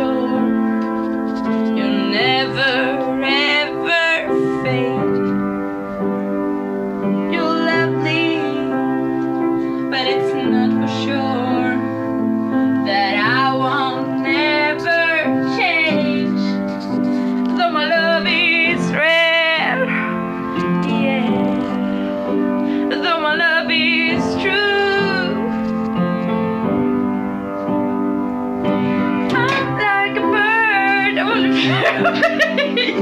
sure you'll never ever fade. You're lovely, but it's not for sure that I won't never change. Though my love is rare, yeah, though my love is true, I'm like a bird, I wanna fly away.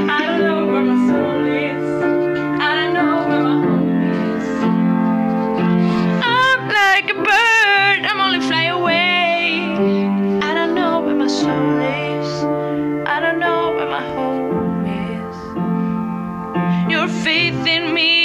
I don't know where my soul is, I don't know where my home is. I'm like a bird, I'm only fly away. I don't know where my soul is, I don't know where my home is. Your faith in me